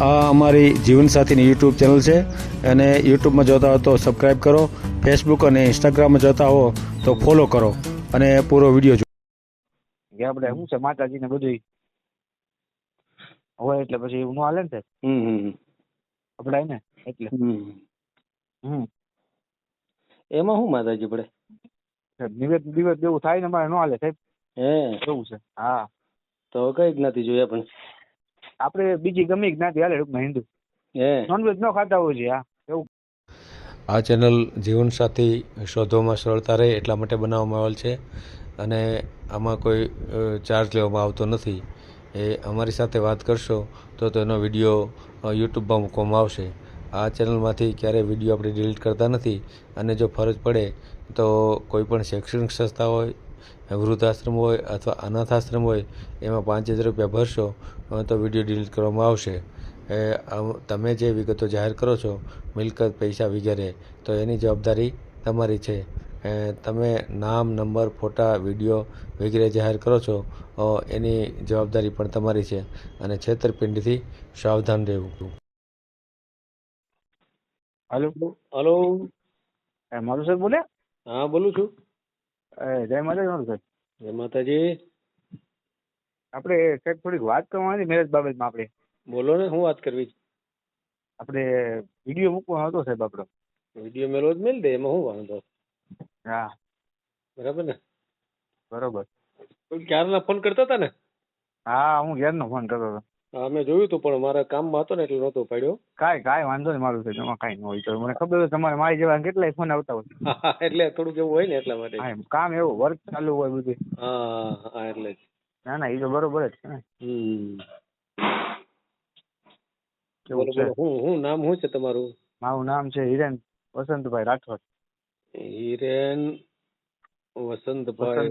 આ અમારી જીવનસાથીની YouTube channel છે અને યુટ્યુબમાં જોતા હો તો સબસ્ક્રાઈબ કરો, ફેસબુક અને ઇન્સ્ટાગ્રામમાં જોતા હો તો ફોલો કરો અને પૂરો વિડીયો જુઓ. કે આપણે શું છે માતાજીને બધું હોય એટલે પછી એવું ન હાલે ને સાહેબ આપણે ને એટલે એમાં શું માતાજી પડે? નિવેદ દિવસ જેવું થાય ને અમારે ન હાલે સાહેબ. હે એવું છે. હા, તો કઈ જ્ઞાતિ જોઈએ પણ? આપણે બીજી ગમે જ્ઞાતિ હાલે, ટૂંકમાં હિન્દુ. હે નોનવેજ ન ખાતા હોય છે. હા, એવું. આ ચેનલ જીવનસાથી શોધવામાં સરળતા રહે એટલા માટે બનાવવામાં આવેલ છે અને આમાં કોઈ ચાર્જ લેવામાં આવતો નથી. એ અમારી સાથે વાત કરશો તો તેનો વિડીયો યુટ્યુબમાં મૂકવામાં આવશે. આ ચેનલમાંથી ક્યારેય વિડીયો આપણે ડિલીટ કરતા નથી અને જો ફરજ પડે તો કોઈ પણ શૈક્ષણિક સંસ્થા હોય, વૃદ્ધાશ્રમ હોય અથવા અનાથ આશ્રમ હોય એમાં 5000 રૂપિયા ભરશો તો વિડીયો ડિલીટ કરવામાં આવશે. તમે જે વિગતો જાહેર કરો છો, મિલકત, પૈસા વગેરે, તો એની જવાબદારી તમારી છે. તમે નામ, નંબર, ફોટા, વિડીયો વગેરે જાહેર કરો છો એની જવાબદારી પણ તમારી છે અને છેતરપિંડીથી સાવધાન રહેવું. હાલો, હલો, મારું સાહેબ બોલે? હા બોલું છું. જય માતાજી મારું સાહેબ. જય માતાજી. આપણે સાહેબ થોડીક વાત કરવાની મેરેજ બાબતમાં. આપણે બોલો ને, શું વાત કરવી છે? આપણે વિડીયો મૂકવાનો હતો સાહેબ આપણો. વિડીયો મેલો જ મેલ દે, એમાં શું વાંધો? હા, બરાબર ને? બરોબર. કોઈ ક્યારના ફોન કરતા હતા ને? હા, હું ઘેરનો ફોન કરતો હતો. હા, મેં જોયું હતું પણ મારા કામમાં હતો ને એટલે નહોતો પાડ્યો. કાંઈ વાંધો નહીં મારું સાહેબ, એમાં કાંઈ ન હોય. તો મને ખબર છે તમારે મારી જેવા કેટલાય ફોન આવતા હોય. એટલે થોડુંક એવું હોય ને એટલા માટે. હા, એમ કામ એવું વર્ક ચાલુ હોય બધું. હા હા, એટલે જ. ના ના, એ તો બરોબર જ છે ને. બોલો કેવું છે? બોલો, શું નામ શું છે તમારું? મારું નામ છે હિરેન વસંતભાઈ રાઠોડ. હિરેન વસંતભાઈ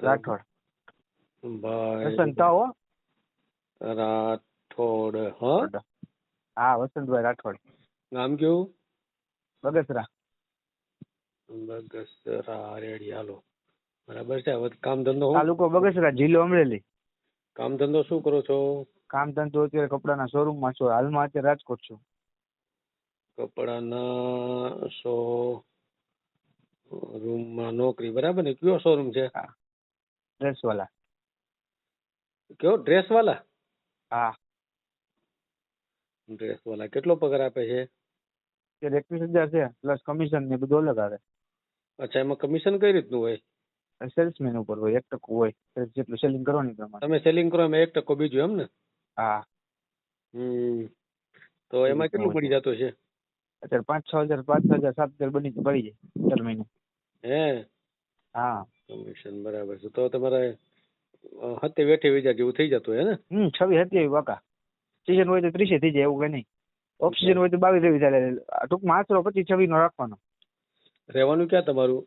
રાઠોડ. વસંતભાઈ વસંત હો રાઠોડ. હા, હા, વસંતભાઈ રાઠોડ. નામ કેવું? બગસરા. બગસરા. રેડી, હાલો. બરાબર છે. હવે કામ ધંધો શું? તાલુકો બગસરા, જિલ્લો અમરેલી. કામ ધંધો શું કરો છો? કામ ધંધો અત્યારે કપડાના શોરૂમમાં છું. હાલમાં અત્યારે રાજકોટ છું. કપડાના શોરૂમમાં નોકરી, બરાબર ને? કયો શોરૂમ છે? ડ્રેસ વાલા. કયો? ડ્રેસ વાલા? હા. ડ્રેસ વાલા. કેટલો પગાર આપે છે? 21,000 છે, પ્લસ કમિશન ને બધું અલગ આવે. અચ્છા, એમાં કમિશન કઈ રીતનું હોય? સેલ્સમેન ઉપર હોય, 1% હોય. જેટલું સેલિંગ કરવાની પ્રમાણે. તમે સેલિંગ કરો એમાં 1% બીજું, એમ ને? હા. તો એમાં કેટલું મળી જતું છે? અત્યારે 5-6 હજાર, 5,000, 7,000 બની પડી જાય દર મહિને. હે? હા. કમિશન, બરાબર છે. તો તમારે હતે વેઠે વેજા જેવું થઈ જતું હે ને? 26-27 પાકા. સીઝન હોય તો 30 થઈ જાય, એવું કઈ નહીં. ઓફ સીઝન હોય તો 22-23 ચાલે. ટૂંકમાં આશરો 25-26 નો રાખવાનો. રહેવાનું ક્યાં તમારું?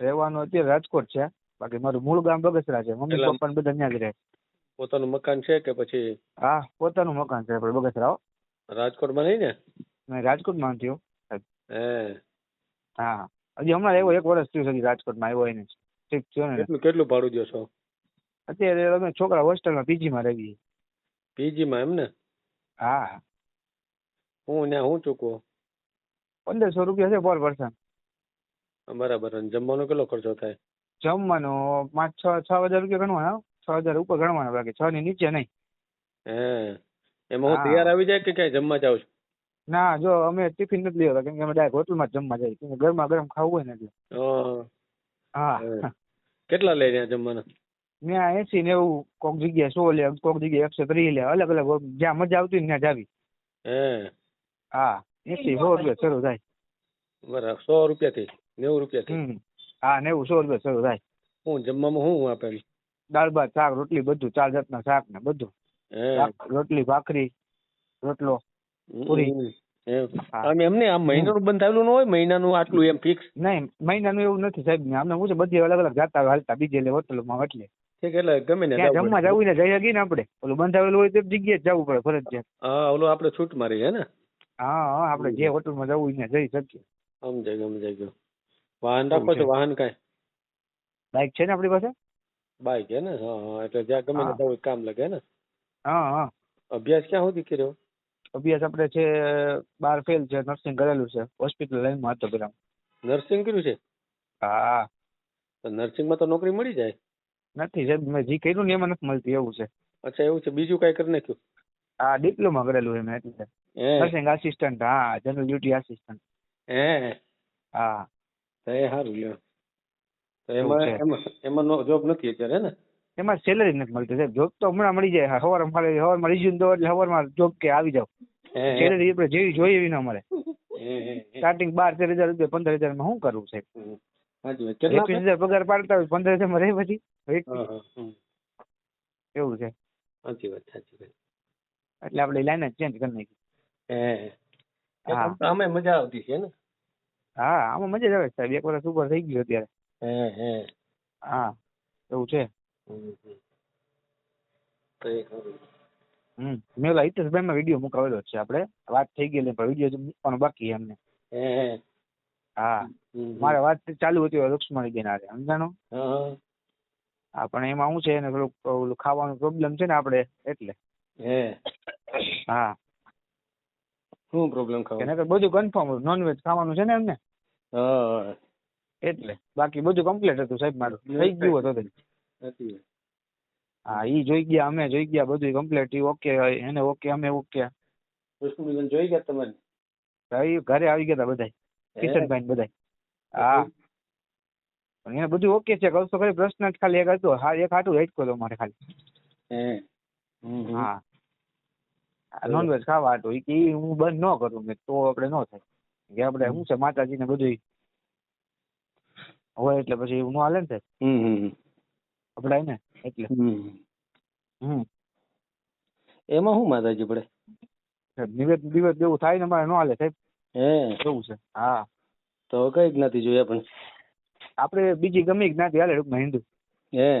રહેવાનું અત્યારે રાજકોટ છે, બાકી મારું મૂળ ગામ બગસરા છે. મમ્મી પપ્પા ને બધા ત્યાં જ રહે. પોતાનું મકાન છે કે પછી? હા, પોતાનું મકાન છે આપણે બગસરા. રાજકોટમાં નહીં ને? મેં રાજકોટમાં થયો. હે? હા, હજી હમણાં આવ્યો, 1 વર્ષ થયું હજી રાજકોટમાં આવ્યો એને. ઠીક થયો ને. કેટલું ભાડું દો છો? અત્યારે અમે છોકરા હોસ્ટેલમાં પીજીમાં રહીએ. પીજીમાં, એમ ને? હા. હું ચૂકવો? 1,500 રૂપિયા છે પર પર્સન. બરાબર. અને જમવાનો કેટલો ખર્ચો થાય? જમવાનો 5-6 હજાર રૂપિયા ગણવાના. 6,000 ઉપર ગણવાના, બાકી 6 ની નીચે નહીં. હે? એમાં હું તૈયાર આવી જાય કે ક્યાંય જમવા જાવ છું? ના, જો અમે ટિફિન નથી લેવા, કેમ કે અમે ડાયરેક્ટ હોટલમાં જ જમવા જઈએ, કેમ કે ગરમા ગરમ ખાવું હોય ને એટલે. હા. કેટલા લે ત્યાં જમવાના? ત્યાં 80-90, કોક જગ્યાએ 100 લે, કોક જગ્યાએ 130 લે. અલગ અલગ, જ્યાં મજા આવતી ને ત્યાં જાવી. હે? હા, 80-100 રૂપિયા શરૂ થાય. બરાબર. 100 રૂપિયાથી 90 રૂપિયાથી? હા, 90-100 રૂપિયા શરૂ થાય. હું જમવામાં શું આપે? દાળ ભાત, શાક, રોટલી, બધું 4 જાતના શાક ને બધું. રોટલી, ભાખરી, રોટલો, પૂરી. એમને આમ મહિનાનું બંધાયેલું ન હોય? મહિનાનું આટલું એમ ફિક્સ? નહીં, મહિનાનું એવું નથી સાહેબ. અમને શું છે, બધી અલગ અલગ જાતા હાલતા બીજે એટલે હોટલોમાં એટલે ગમે ને ત્યાં જમવા જવું ને જઈ શકીએ ને આપણે. ઓલું બંધાવેલું હોય તો જગ્યાએ જ જવું પડે ફરજિયાત. હા, ઓલું આપણે છૂટ મારી, હે ને? હા, આપણે જે હોટલમાં જવું ત્યાં જઈ શકીએ. સમજાઈ ગયું. વાહન રાખો છો? વાહન કાંઈ? બાઈક છે ને આપણી પાસે. બાઈક, હે ને? હા, એટલે જ્યાં ગમે ને જવું કામ લાગે, હે ને? હા. અભ્યાસ ક્યાં સુધી કર્યો? અભ્યાસ આપણે છે 12 ફેલ છે, નર્સિંગ કરેલું છે, હોસ્પિટલ લાઈનમાં હતો પેલા. નર્સિંગ કર્યું છે? હા. તો નર્સિંગમાં તો નોકરી મળી જાય. નથી સાહેબ, મેં જે કર્યું ને એમાં નથી મળતી એવું છે. અચ્છા એવું છે, બીજું કાંઈ કરી નાખ્યું? હા, ડિપ્લોમા કરેલું છે મેં એટલે. હે નર્સિંગ આસિસ્ટન્ટ, હા, જનરલ ડ્યુટી આસિસ્ટન્ટ. હે હા. તો એ સારું લ્યો. તો એવું એમાં છે. એમાં એમાં જોબ નથી અત્યારે હે ને? એમાં સેલરી નથી મળતી સાહેબ. જોબ તો હમણાં મળી જાય, સવારમાં રિઝ્યુમ દો એટલે સવારમાં જોબ કે આવી જાવ. હે હે સેલરી આપણે જેવી જોઈએ એવી ના મળે. હે હે. સ્ટાર્ટિંગ 12-13 હજાર રૂપિયા, 15 હજારમાં શું કરવું સાહેબ? સાચી વાત. કેટલા 21,000 પગાર પાડતા હોય, 15 હજારમાં રહે પછી હા હા એવું છે. સાચી વાત સાચી વાત. એટલે આપણે લાઈન જ ચેન્જ કરી નાખી. હે હા. આમે મજા આવતી છે ને? હા, આમાં મજા જ આવે સાહેબ. 1 વર્ષ ઉપર થઈ ગયું અત્યારે. હે હા, એવું છે. તો એ ખરું. મેં ઓલા હિતેશભાઈમાં વિડીયો મુકાવેલો છે આપણે, વાત થઈ ગયેલી પણ વિડીયો મૂકવાનો બાકી છે એમને. હે હા, મારે વાત ચાલુ હતી લક્ષ્મણીબેન હારે, સમજાણો? હા હા, પણ એમાં શું છે એને પેલું ખાવાનું પ્રોબ્લેમ છે ને આપણે એટલે. હે હા. શું પ્રોબ્લેમ કે ખાવા? નકર બધું કન્ફર્મ, નોનવેજ ખાવાનું છે ને એમને હા એટલે. બાકી બધું કમ્પ્લીટ હતું સાહેબ, મારું થઈ ગયું હતું. સાચી વાત. હા, ઈ જોઈ ગયા, અમે જોઈ ગયા, બધું કમ્પ્લીટ. ઈ ઓકે, એને ઓકે, અમે ઓકે. કૃષ્ણબેન જોઈ ગયા તમારે? ઘરે આવી ગયા હતા બધા, કિશનભાઈ બધા. હા, પણ એને બધું ઓકે છે. કહું તો ખરી, પ્રશ્ન જ ખાલી એક હતો, હા, એક હાટું હેઠકો હતો મારે ખાલી. હા, નોનવેજ ખાવા હતું. ઈ હું બંધ ન કરું મેં તો આપણે ન થાય કે આપણે શું છે માતાજીને બધું હોય એટલે પછી એવું ન હાલે ને સાહેબ આપણે ને એટલે. એમાં શું માતાજી પડે? નિવેદ દિવસ જેવું થાય ને અમારે ન હાલે સાહેબ. એવું છે. હા, તો કઈ જ્ઞાતિ જોઈએ પણ? આપણે બીજી ગમે જ્ઞાતિ હાલે, ટૂંકમાં હિન્દુ.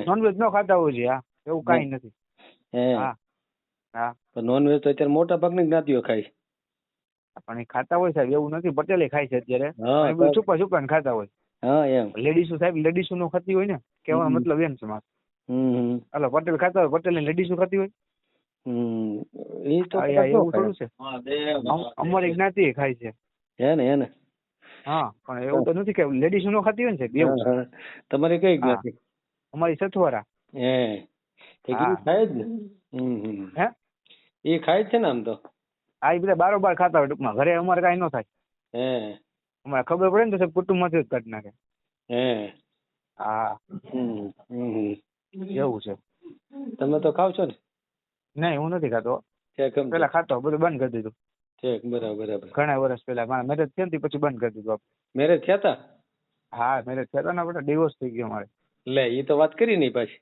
નોનવેજ ન ખાતા હોય છે. હા, એવું કાંઈ નથી. હા હા, નોનવેજ તો અત્યારે મોટા ભાગની જ્ઞાતિઓ ખાય. પણ એ ખાતા હોય સાહેબ, એવું નથી. પટેલે ખાય છે અત્યારે, હા, પણ એ બધું છુપા છુપા ખાતા હોય. હા એમ. લેડીઝો સાહેબ, લેડીઝો નો ખાતી હોય ને, કહેવાનો મતલબ એમ છે મારો. હાલો, પટેલ ખાતા હોય, પટેલ ની લેડીઝો ખાતી હોય. એ તો એવું થોડું છે. અમારી જ્ઞાતિ ખાય છે. હે ને હા, પણ એવું તો નથી કે લેડીઝ નો ખાતી હોય ને સાહેબ, એવું છે. તમારી કઈ જ્ઞાતિ? અમારી સથવારા. ખાય જ ને. હે, એ ખાય છે ને આમ તો. આ બધા બારોબાર ખાતા હોય ટૂંકમાં. ઘરે અમારે કાંઈ ન થાય. અમારે ખબર પડે ને તો સાહેબ કુટુંબ માંથી જ કાઢી નાખે. હા, એવું છે. તમે તો ખાવ છો ને? નહીં, હું નથી ખાતો. પેલા ખાતો, બધું બંધ કરી દીધું. બરાબર. ઘણા વર્ષ પેલા મારા મેરેજ થયા ને પછી બંધ કરી દીધું. મેરેજ થયા તા? હા, મેરેજ થયા હતા ને, આપણે ડિવોર્સ થઈ ગયો મારે. લે, એ તો વાત કરી નહીં પાછી.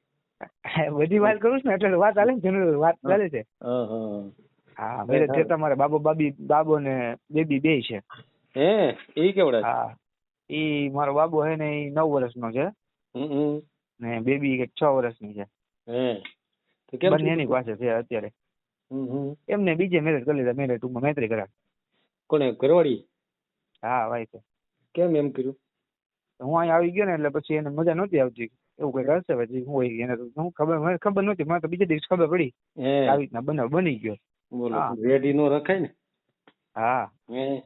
બધી વાત કરું છું ને એટલે વાત ચાલે ને, જનરલ વાત ચાલે છે. હા, મેરેજ થયા મારે બાબો ને બેબી 2 છે. એ કેવડા? હા, ઈ મારો બાબો હે ને, ઈ 9 વર્ષનો છે ને બેબી 6 વર્ષની છે. બંને એની પાસે છે અત્યારે. એમને બીજે મેરેજ કરી લીધા. મેરેજ ટૂંકમાં મૈત્રી કર્યા. કોને? ઘરવાળી? હા, વાઈફ. કેમ એમ કર્યું? હું અહીંયા આવી ગયો ને એટલે પછી એને મજા નહોતી આવતી. એવું કઈક હશે પછી હું હોય એને હું ખબર નહોતી. મને તો બીજે દિવસ ખબર પડી આવી રીતના બનાવ બની ગયો. રેડી નો રખાય ને. હા,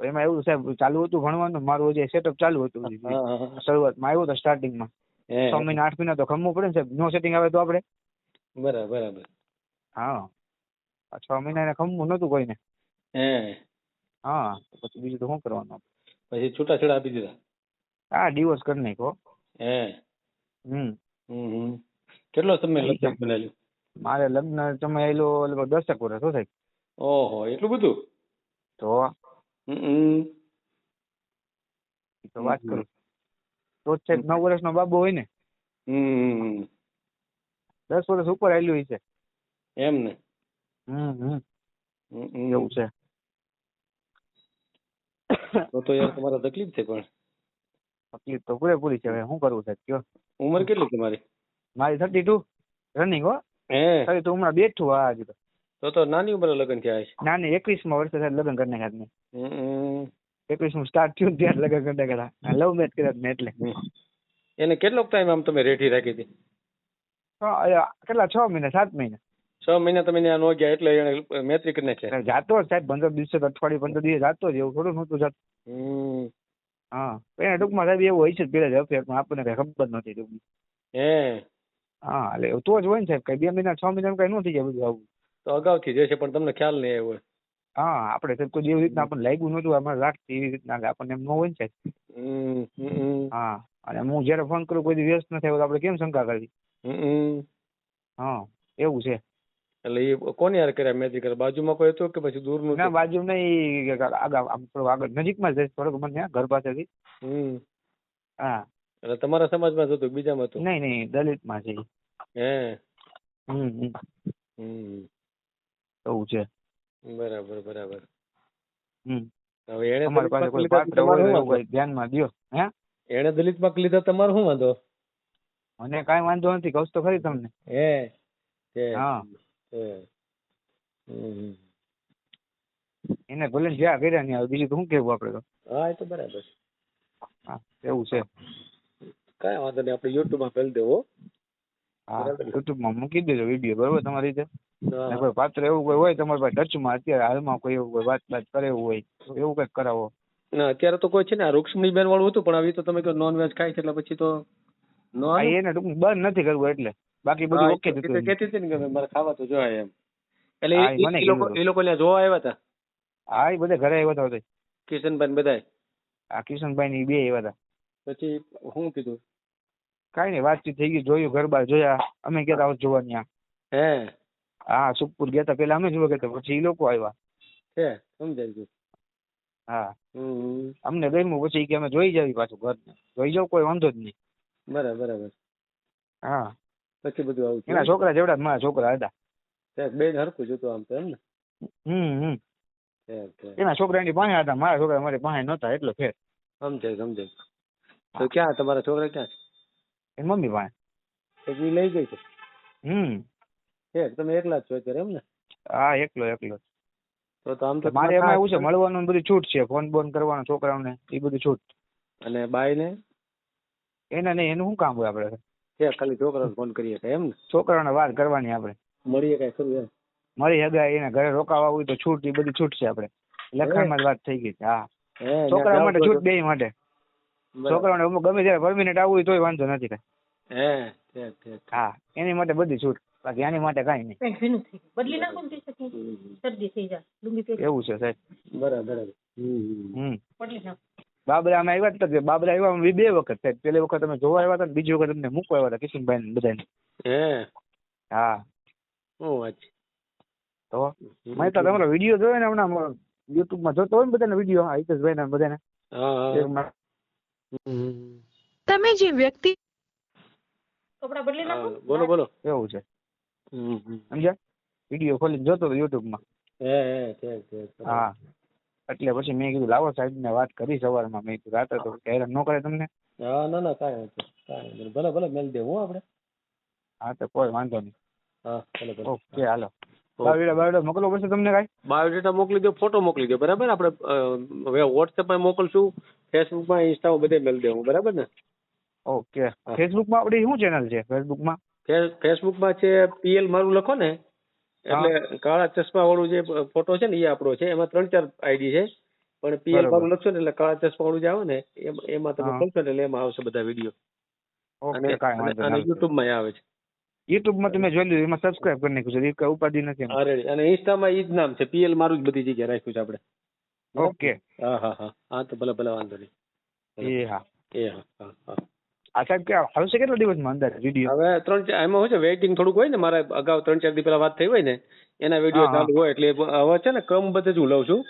એમાં એવું સાહેબ ચાલુ હતું ભણવાનું. મારું જે સેટઅપ ચાલુ હતું શરૂઆતમાં આવ્યો હતો સ્ટાર્ટિંગમાં 6 મહિના 8 મહિના તો ખમવું પડે ને સાહેબ. નો સેટિંગ આવે તો આપણે. બરાબર. હા, 6 મહિના એને ખમવું નહોતું કોઈને. હા, પછી બીજું તો શું કરવાનું. પછી છૂટાછેડા આપી દીધા? હા, ડિવોર્સ કરી નાખ્યો. કેટલો સમય લગ્ન બનાવ્યું? મારે લગ્ન સમય એલો લગભગ 10 વર્ષ હો સાહેબ. ઓહો, એટલું બધું? તો વાત કરું તો સાહેબ 9 વર્ષનો બાબુ હોય ને 10 વર્ષ ઉપર આવેલું છે એમ ને. એવું છે. તો યાર તમારે તકલીફ છે. પણ તકલીફ તો પૂરેપૂરી છે. હવે શું કરવું સાહેબ કયો? ઉંમર કેટલી તમારી? મારી 32 રનિંગ હો. 32 હમણાં બેઠું. હા, હજી તો નાની ઉંમરે લગ્ન થયા છે? નાની 21માં વર્ષે સાહેબ લગ્ન કરી નાખ્યા. 21 સ્ટાર્ટ થયું ત્યારે લગ્ન કરી નાખ્યા. લવ મેરેજ કર્યા મેં એટલે. એને કેટલો ટાઈમ આમ તમે રેઠી રાખી હતી? કેટલા 6 મહિના 7 મહિના. 6 મહિના તમે ત્યાં ન ગયા એટલે એને મૈત્રી કરી નાખ્યા. જાતો જ સાહેબ 15 દિવસે અઠવાડિયે 15 દિવસે જાતો જ, એવું થોડું નહોતું જાતું. હમ. હા એને ટૂંકમાં સાહેબ એવું હોય છે પેલા જ અફેર, પણ આપણને કઈ ખબર નથી ટૂંકમાં. હે હા એટલે તો જ હોય ને સાહેબ, કઈ 2 મહિના 6 મહિના કઈ ન થઈ જાય બધું આવું. તો અગાઉથી જશે પણ તમને ખ્યાલ નહીં આવ્યો. હા આપણે સાહેબ કોઈ એવી રીતના આપણને લાગ્યું નહોતું અમારે રાખતી એવી રીતના કે આપણને એમ ન હોય ને સાહેબ. હમ હમ હા અને હું જયારે ફોન કરું કોઈ દી વ્યસ્ત ન થાય તો આપણે કેમ શંકા કરવી. હમ. હા એવું છે. એટલે એ કોની યાર કર્યા મૈત્રી કરે? બાજુમાં કોઈ હતું કે પછી દૂરનું? ના બાજુ નહીં, આગળ નજીકમાં જ થોડોક મને ઘર પાસેથી. હમ. હા એટલે તમારા સમાજમાં જ હતું બીજામાં હતું? નહીં નહીં દલિતમાં છે. હે. હમ હમ હમ. એવું છે. બરાબર બરાબર. હમ હવે એને તમારી પાસે કોઈ લીધા પાત્ર તમારે હોય શું એવું વાંધો? કોઈ ધ્યાનમાં દ્યો. હે એને દલિત પાક લીધા તમારે શું વાંધો? મને કાંઈ વાંધો નથી, કહું તો ખરી તમને. હે. હે. હા હે. હમ. એને ભલે ને જ્યાં કર્યા નહીં આવે, બીજું તો શું કેવું આપણે તો. હા એ તો બરાબર. હા એવું છે. કાંઈ વાંધો નહીં, આપણે યુટ્યુબમાં ફેલ દેવો. હા બરાબર. યુટ્યુબમાં મૂકી દેજો વિડીયો, બરોબર તમારી રીતે. હા. ને કોઈ પાત્ર એવું કોઈ હોય તમારી પાસે ટચમાં અત્યારે હાલમાં કોઈ એવું કોઈ વાત કરે એવું હોય તો એવું કંઈક કરાવો. ના અત્યારે તો કોઈ છે ને આ રૂક્ષ્મણી બેન વાળું હતું, પણ આવી તો તમે કહો નોન વેજ ખાય છે એટલે પછી તો નો હા હાલે. એને ટૂંકમાં બંધ નથી કરવું એટલે, બાકી હા, બધું એ ઓકે તો જ હતું. કહેતી હતી ને કે મારે ખાવા તો જોવાય એમ. એટલે હા, એ મને એ લોકો કીધું. એ લોકો ત્યાં જોવા આવ્યા હતા હા એ બધા ઘરે આવ્યા હતા. કિશનભાઈ બધાય. આ કિશનભાઈ ની બે આવ્યા હતા. પછી શું કીધું? કાંઈ નહીં વાતચીત થઈ ગઈ, જોયું ઘર બાર જોયા, અમે કહેતા આવો જોવા ત્યાં. હે. હા સુખપુર ગયા હતા પેલા અમે જોવા ગયા હતા, પછી એ લોકો આવ્યા. છે સમજાઈ ગયું. હા હમ. અમને ગમ્યું, પછી કે અમે જોઈ જાવી પાછું ઘર જોઈ જાવ, કોઈ વાંધો જ નહીં. બરાબર બરાબર. હા પછી બધું આવું એના છોકરા જેવડા જ મારા છોકરા હતા. બેન હરખું જોતું આમ તો એમ ને. હમ છે છે. એના છોકરા એની પાસે હતા, મારા છોકરા મારી પાસે નહોતા, એટલો ફેર. સમજાય સમજાય. તો ક્યાં તમારા છોકરા ક્યાં છે? એની મમ્મી પાસે. એક ઈ લઈ ગઈ છે? હમ છે તમે એકલા જ છો અત્યારે એમ ને? હા એકલો એકલો. તો આમ તો મારે એમાં એવું છે, મળવાનું બધું છૂટ છે, ફોન બોન કરવાનું છોકરાઓને એ બધું છૂટ. અને બાઈ ને? એના નહીં, એનું શું કામ હોય આપણે? છે ખાલી છોકરાને ફોન કરીએ કે એમ ને? છોકરાઓને વાત કરવાની આપણે. મળીએ કઈ ખરું એમ? મળી હગાય એને ઘરે રોકાવા હોય તો છૂટ, એ બધી છૂટ છે આપણે. લખાણમાં જ વાત થઈ ગઈ છે. હા હે છોકરા માટે છૂટ, બે માટે. છોકરાઓને ગમે ત્યારે પરમિનન્ટ આવવું હોય તોય વાંધો નથી કઈ. હે ઠીક ઠીક. હા એની માટે બધી છૂટ, બાકી આની માટે કાંઈ નહીં. બદલી નાખો ને શરદી થઈ જાય લુંગી પહેરી એવું છે સાહેબ. બરાબર બરાબર. હમ બદલી નાખો. બાબરા અમે આવ્યા હતા, બાબરા આવ્યા અમે 2 વખત સાહેબ. પેલી વખત અમે જોવા આવ્યા હતા, બીજી વખત અમને મૂકવા આવ્યા હતા કિશનભાઈ ને બધાને. હે હા શું વાત છે? તો મેં તો તમારો વિડીયો જોયો ને હમણાં યુટ્યુબમાં જોતો હોય ને બધાને વિડીયો, હિતેશભાઈ ને બધાને. હા હા. એમાં તમે જે વ્યક્તિ કપડા બદલી નાખો. હા, બોલો બોલો. એવું છે હમ હમ. સમજ્યા, વિડીયો ખોલીને જોતો હતો યુટ્યુબમાં. હે હે ઠીક ઠીક. હા એટલે પછી મેં કીધું લાવો સાહેબ ને વાત કરી સવારમાં. મેં કીધું રાતે તો હેરાન ન કરે તમને. હા ના ના કાંઈ નથી કાંઈ નથી. ભલે ભલે મેલ દેવું આપણે. હા તો કોઈ વાંધો નહીં. હા ભલે ભલે. ઓકે હાલો. બાવડો મોકલો પડશે તમને કાંઈ? બાયોડેટા મોકલી દો, ફોટો મોકલી દો, બરાબર? આપણે હવે વોટ્સએપમાં મોકલશું, ફેસબુકમાં, ઇન્સ્ટામાં બધે મેલ દેવું, બરાબર ને? ઓકે ફેસબુકમાં આપણી શું ચેનલ છે ફેસબુકમાં? ફેસબુકમાં છે પીએલ મારું લખો ને એટલે કાળા ચશ્મા વાળું જે ફોટો છે ને એ આપણો છે. એમાં 3-4 આઈડી છે, પણ પીએલ મારું લખશો ને એટલે કાળા ચશ્મા વાળું જે આવે ને એમાં તમે ખોલશો ને એટલે એમાં આવશે બધા વિડીયો. ઓકે કાંઈ વાંધો અને નહીં. યુટ્યુબમાં આવે છે. યુટ્યુબમાં તમે જોઈ લીધું, એમાં સબસ્ક્રાઇબ કરી નાખ્યું છે, એ કઈ ઉપાધિ નથી એમાં. હા રેડી. અને ઇન્સ્ટામાં ઈ જ નામ છે, પીએલ મારું જ બધી જગ્યાએ રાખ્યું છે આપણે. ઓકે હા હા હા હા તો ભલે ભલે વાંધો નહીં. એ હા. એ હા હા હા. આ સાહેબ કે આવશે કેટલા દિવસમાં અંદર વિડીયો? હવે 3-4 એમાં શું છે, વેઇટિંગ થોડુંક હોય ને. મારે અગાઉ 3-4 દી પહેલા વાત થઈ હોય ને એના વિડીયો હા, ચાલુ હોય એટલે હવે છે ને ક્રમ બધે જ હું લઉં છું.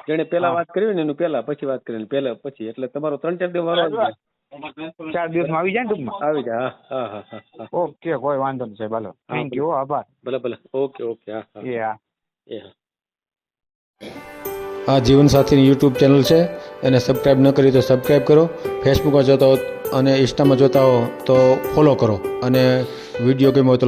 જેને પેલા હા. વાત કરી હોય ને એનું પેલા, પછી વાત કરીને પેલા પછી, એટલે તમારો 3-4 દિવસ વારો આવી જાય. 4 દિવસમાં આવી જાય ને ટૂંકમાં? આવી જાય. હા હા હા હા. ઓકે કોઈ વાંધો નહીં સાહેબ. હાલો થેન્ક યુ, આભાર. ભલે ભલે. Okay okay. હા હા. એ હા. એ હા. આ જીવનસાથીની યુટ્યુબ ચેનલ છે, એને સબસ્ક્રાઈબ ન કરી તો સબસ્ક્રાઈબ કરો. ફેસબુકમાં જોતા હો અને ઇન્સ્ટામાં જોતા હો તો ફોલો કરો, અને વિડીયો ગમ્યો હોય તો